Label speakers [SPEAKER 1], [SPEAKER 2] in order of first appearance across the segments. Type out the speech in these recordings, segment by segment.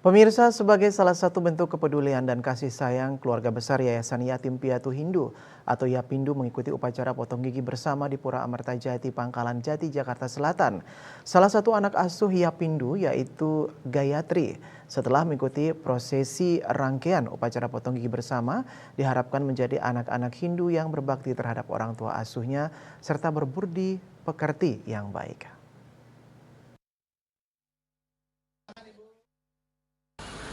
[SPEAKER 1] Pemirsa, sebagai salah satu bentuk kepedulian dan kasih sayang, keluarga besar Yayasan Yatim Piatu Hindu atau Yapindu mengikuti upacara potong gigi bersama di Pura Amartajati, Pangkalan Jati, Jakarta Selatan. Salah satu anak asuh Yapindu yaitu Gayatri. Setelah mengikuti prosesi rangkaian upacara potong gigi bersama, diharapkan menjadi anak-anak Hindu yang berbakti terhadap orang tua asuhnya serta berbudi pekerti yang baik.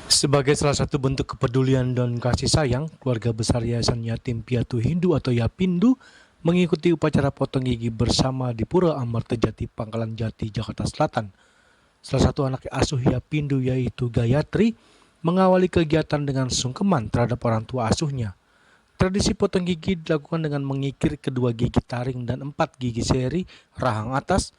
[SPEAKER 2] Sebagai salah satu bentuk kepedulian dan kasih sayang, keluarga besar Yayasan Yatim Piatu Hindu atau Yapindu mengikuti upacara potong gigi bersama di Pura Amartajati, Pangkalan Jati, Jakarta Selatan. Salah satu anak asuh Yapindu yaitu Gayatri mengawali kegiatan dengan sungkeman terhadap orang tua asuhnya. Tradisi potong gigi dilakukan dengan mengikir kedua gigi taring dan 4 gigi seri rahang atas.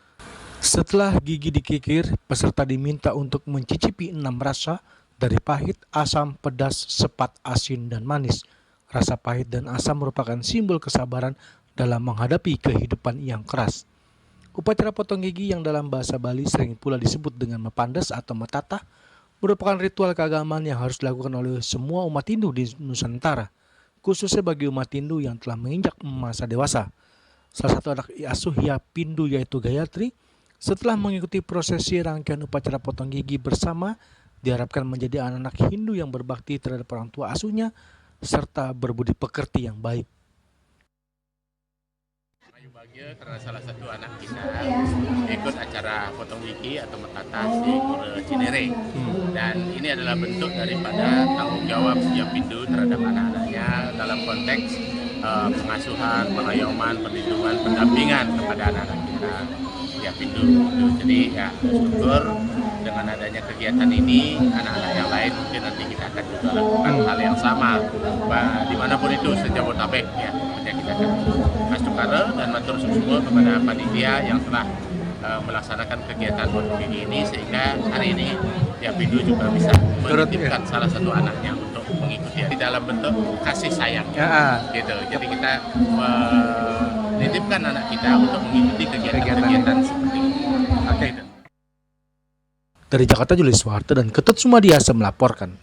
[SPEAKER 2] Setelah gigi dikikir, peserta diminta untuk mencicipi 6 rasa dari pahit, asam, pedas, sepat, asin, dan manis. Rasa pahit dan asam merupakan simbol kesabaran dalam menghadapi kehidupan yang keras. Upacara potong gigi yang dalam bahasa Bali sering pula disebut dengan mepandas atau metatah merupakan ritual keagamaan yang harus dilakukan oleh semua umat Hindu di Nusantara, khususnya bagi umat Hindu yang telah menginjak masa dewasa. Salah satu anak asuh Yapindu yaitu Gayatri, setelah mengikuti prosesi rangkaian upacara potong gigi bersama, diharapkan menjadi anak-anak Hindu yang berbakti terhadap orang tua asuhnya serta berbudi pekerti yang baik.
[SPEAKER 3] Bahagia karena salah satu anak kita ikut acara potong gigi atau metatas di Pura Cinere. Dan ini adalah bentuk daripada tanggung jawab Yapindu terhadap anak-anaknya dalam konteks pengasuhan, pengayoman, perlindungan, pendampingan kepada anak-anak kita Yapindu. Jadi ya syukur dengan adanya kegiatan ini, anak-anak yang lain mungkin nanti kita akan juga lakukan hal yang sama. Dimanapun itu se-Jabodetabek ya, kita akan masukare dan matur syukur kepada panitia yang telah melaksanakan kegiatan potong gigi ini sehingga hari ini Yapindu juga bisa menitipkan salah satu anaknya untuk mengikuti di dalam bentuk kasih sayang. Gitu. Jadi kita menitipkan anak kita untuk mengikuti kegiatan-kegiatan seperti ini.
[SPEAKER 2] Dari Jakarta, Julius Suharto dan Ketut Sumadiasa melaporkan.